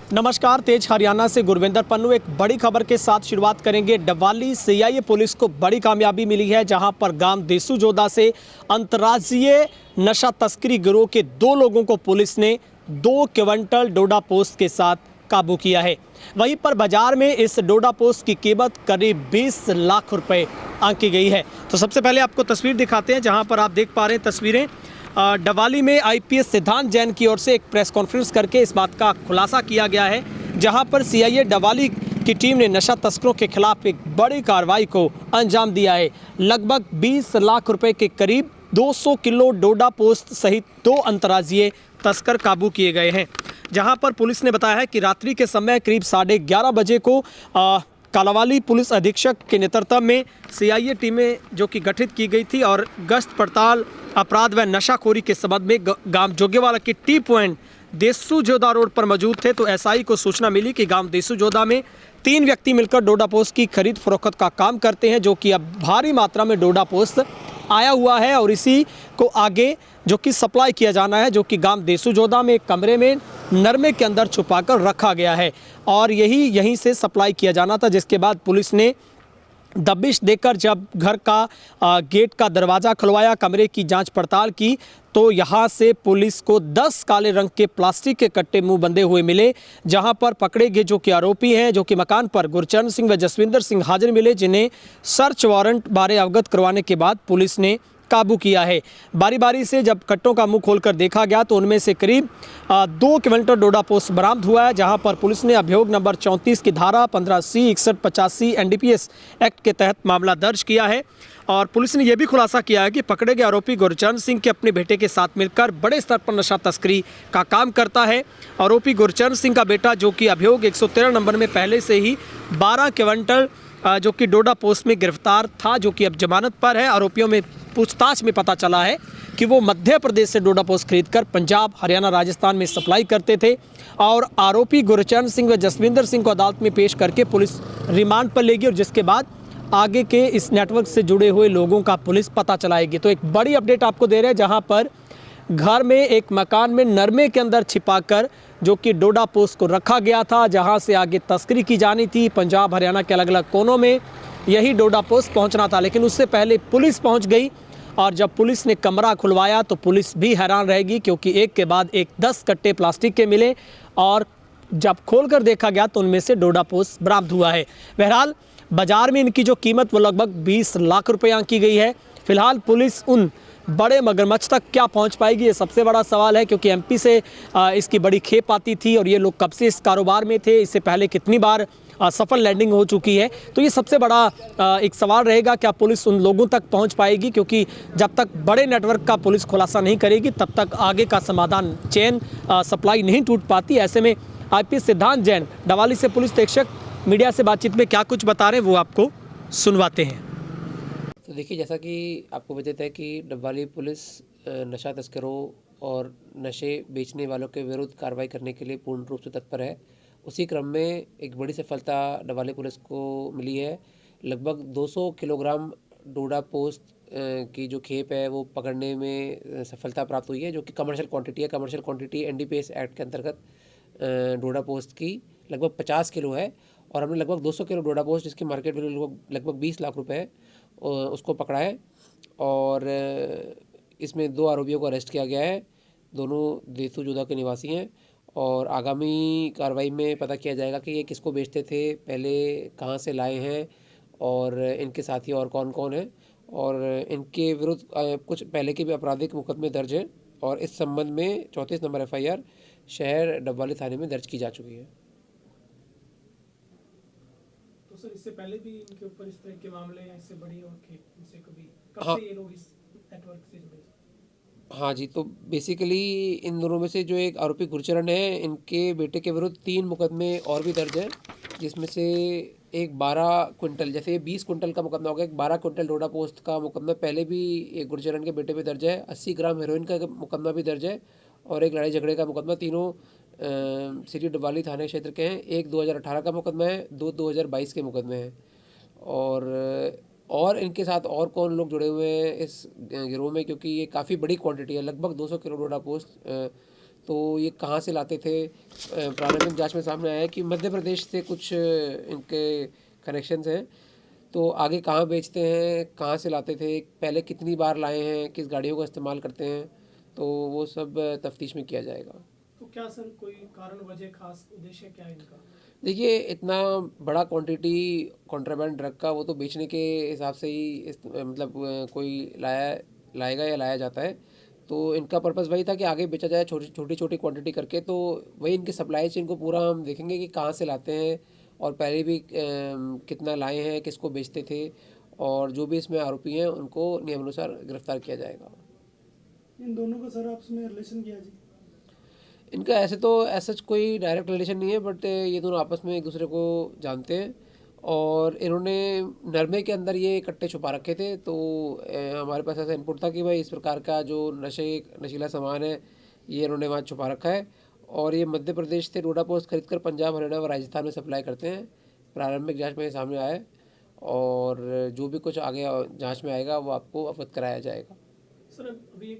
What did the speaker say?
नमस्कार, तेज हरियाणा से गुरविंदर पन्नू एक बड़ी खबर के साथ शुरुआत करेंगे। डबवाली सीआईए पुलिस को बड़ी कामयाबी मिली है, जहां पर गांव देसू जोदा से अंतर्राज्यीय नशा तस्करी गिरोह के 2 लोगों को पुलिस ने 2 क्विंटल डोडा पोस्त के साथ काबू किया है। वहीं पर बाजार में इस डोडा पोस्त की कीमत करीब 20 लाख रुपए आंकी गई है। तो सबसे पहले आपको तस्वीर दिखाते हैं, जहां पर आप देख पा रहे हैं तस्वीरें। डबवाली में आईपीएस सिद्धांत जैन की ओर से एक प्रेस कॉन्फ्रेंस करके इस बात का खुलासा किया गया है, जहां पर सीआईए डबवाली की टीम ने नशा तस्करों के खिलाफ एक बड़ी कार्रवाई को अंजाम दिया है। लगभग 20 लाख रुपए के करीब 200 किलो डोडा पोस्त सहित 2 अंतर्राज्यीय तस्कर काबू किए गए हैं। जहां पर पुलिस ने बताया है कि रात्रि के समय करीब 11:30 बजे को कालावाली पुलिस अधीक्षक के नेतृत्व में सीआईए टीमें जो कि गठित की गई थी और गश्त पड़ताल अपराध व नशाखोरी के संबंध में गांव जोगेवाला के टी पॉइंट देसू जोधा रोड पर मौजूद थे। तो एसआई को सूचना मिली कि गांव देसू जोधा में 3 व्यक्ति मिलकर डोडा पोस्त की खरीद फरोख्त का काम करते हैं, जो कि अब भारी मात्रा में डोडा पोस्त आया हुआ है और इसी को आगे जो कि सप्लाई किया जाना है, जो कि गांव देसू जोधा में एक कमरे में नरमे के अंदर छुपाकर रखा गया है और यहीं से सप्लाई किया जाना था। जिसके बाद पुलिस ने दबिश देकर जब घर का गेट का दरवाज़ा खुलवाया, कमरे की जांच पड़ताल की, तो यहाँ से पुलिस को 10 काले रंग के प्लास्टिक के कट्टे मुंह बंधे हुए मिले, जहाँ पर पकड़े गए जो कि आरोपी हैं, जो कि मकान पर गुरचरण सिंह व जसविंदर सिंह हाजिर मिले, जिन्हें सर्च वारंट बारे अवगत करवाने के बाद पुलिस ने काबू किया है। बारी बारी से जब कट्टों का मुंह खोलकर देखा गया तो उनमें से करीब 2 क्विंटल डोडा पोस्त बरामद हुआ है, जहां पर पुलिस ने अभियोग नंबर 34 की धारा 15C 6185 एनडीपीएस एक्ट के तहत मामला दर्ज किया है। और पुलिस ने यह भी खुलासा किया है कि पकड़े गए आरोपी गुरचरण सिंह के अपने बेटे के साथ मिलकर बड़े स्तर पर नशा तस्करी का काम करता है। आरोपी गुरचरण सिंह का बेटा, जो कि अभियोग 113 नंबर में पहले से ही 12 क्विंटल जो कि डोडा पोस्त में गिरफ्तार था, जो कि अब जमानत पर है। आरोपियों में पूछताछ में पता चला है कि वो मध्य प्रदेश से डोडा पोस्त खरीदकर पंजाब, हरियाणा, राजस्थान में सप्लाई करते थे और आरोपी गुरचरण सिंह व जसविंदर सिंह को अदालत में पेश करके पुलिस रिमांड पर लेगी और जिसके बाद आगे के इस नेटवर्क से जुड़े हुए लोगों का पुलिस पता चलाएगी। तो एक बड़ी अपडेट आपको दे रहे हैं, जहां पर घर में एक मकान में नरमे के अंदर छिपाकर जो कि डोडा पोस्त को रखा गया था, जहां से आगे तस्करी की जानी थी। पंजाब, हरियाणा के अलग अलग कोनों में यही डोडा पोस्त पहुंचना था, लेकिन उससे पहले पुलिस पहुंच गई और जब पुलिस ने कमरा खुलवाया तो पुलिस भी हैरान रहेगी, क्योंकि एक के बाद एक 10 कट्टे प्लास्टिक के मिले और जब खोलकर देखा गया तो उनमें से डोडा पोस्त बरामद हुआ है। बहरहाल बाजार में इनकी जो कीमत वो लगभग 20 लाख रुपए आंकी गई है। फिलहाल पुलिस उन बड़े मगरमच्छ तक क्या पहुंच पाएगी, ये सबसे बड़ा सवाल है, क्योंकि एमपी से इसकी बड़ी खेप आती थी और ये लोग कब से इस कारोबार में थे, इससे पहले कितनी बार सफल लैंडिंग हो चुकी है। तो ये सबसे बड़ा एक सवाल रहेगा, क्या पुलिस उन लोगों तक पहुंच पाएगी, क्योंकि जब तक बड़े नेटवर्क का पुलिस खुलासा नहीं करेगी तब तक आगे का समाधान चेन सप्लाई नहीं टूट पाती। ऐसे में आईपीएस सिद्धांत जैन डबवाली से पुलिस अधीक्षक मीडिया से बातचीत में क्या कुछ बता रहे हैं वो आपको सुनवाते हैं। तो देखिए, जैसा कि आपको बताते हैं कि डबवाली पुलिस नशा तस्करों और नशे बेचने वालों के विरुद्ध कार्रवाई करने के लिए पूर्ण रूप से तत्पर है। उसी क्रम में एक बड़ी सफलता डबवाली पुलिस को मिली है। लगभग 200 किलोग्राम डोडा पोस्त की जो खेप है वो पकड़ने में सफलता प्राप्त हुई है, जो कि कमर्शियल क्वांटिटी है। कमर्शियल क्वांटिटी एनडीपीएस एक्ट के अंतर्गत डोडा पोस्त की लगभग 50 किलो है और हमने लगभग 200 किलो डोडा पोस्ट, जिसकी मार्केट वैल्यू लगभग 20 लाख रुपए है, उसको पकड़ा है। और इसमें 2 आरोपियों को अरेस्ट किया गया है। दोनों देसू जोधा के निवासी हैं और आगामी कार्रवाई में पता किया जाएगा कि ये किसको बेचते थे, पहले कहाँ से लाए हैं और इनके साथी और कौन कौन हैं। और इनके विरुद्ध कुछ पहले के भी आपराधिक मुकदमे दर्ज हैं और इस संबंध में 34 नंबर एफआईआर शहर डबवाली थाने में दर्ज की जा चुकी है। तो सर, इससे पहले भी इनके ऊपर इस तरह के मामले हैं, इससे बड़ी और इनसे कभी हाँ, से ये लोग इस नेटवर्क से जुड़े? हाँ जी, तो बेसिकली इन दोनों में से जो एक आरोपी गुरचरण है, इनके बेटे के विरुद्ध 3 मुकदमे और भी दर्ज हैं, जिसमें से एक 12 क्विंटल, जैसे ये 20 क्विंटल का मुकदमा हो गया, एक 12 क्विंटल डोडा पोस्त का मुकदमा पहले भी एक गुरचरण के बेटे पे दर्ज है। 80 ग्राम हेरोइन का मुकदमा भी दर्ज है और एक लड़ाई झगड़े का मुकदमा। तीनों सिटी डबवाली थाने क्षेत्र के हैं। एक 2018 का मुकदमा है, 2022 के मुकदमे हैं। और इनके साथ और कौन लोग जुड़े हुए हैं इस गिरोह में, क्योंकि ये काफ़ी बड़ी क्वांटिटी है, लगभग 200 किलो डोडा पोस्त। तो ये कहाँ से लाते थे। प्रारंभिक जांच में सामने आया है कि मध्य प्रदेश से कुछ इनके कनेक्शंस हैं। तो आगे कहाँ बेचते हैं, कहाँ से लाते थे, पहले कितनी बार लाए हैं, किस गाड़ियों का इस्तेमाल करते हैं, तो वो सब तफ्तीश में किया जाएगा। तो क्या सर कोई कारण वजह खास उद्देश्य क्या है इनका? देखिए, इतना बड़ा क्वांटिटी कॉन्ट्राबैंड ड्रग का वो तो बेचने के हिसाब से ही मतलब कोई लाएगा या लाया जाता है। तो इनका पर्पस वही था कि आगे बेचा जाए छोटी छोटी क्वांटिटी करके। तो वही इनकी सप्लाई चेन को पूरा हम देखेंगे कि कहाँ से लाते हैं और पहले भी कितना लाए हैं, किसको बेचते थे, और जो भी इसमें आरोपी हैं उनको नियमानुसार गिरफ्तार किया जाएगा। इन दोनों का सर आपस में रिलेशन क्या है जी? इनका ऐसे तो ऐसा कोई डायरेक्ट रिलेशन नहीं है, बट ये दोनों आपस में एक दूसरे को जानते हैं और इन्होंने नरमे के अंदर ये कट्टे छुपा रखे थे। तो हमारे पास ऐसा इनपुट था कि भाई इस प्रकार का जो नशीला सामान है ये इन्होंने वहाँ छुपा रखा है और ये मध्य प्रदेश से डोडा पोस्ट खरीद कर पंजाब, हरियाणा व राजस्थान में सप्लाई करते हैं। प्रारंभिक जाँच में ये सामने आया है और जो भी कुछ आगे जाँच में आएगा वो आपको अवगत कराया जाएगा। सर अभी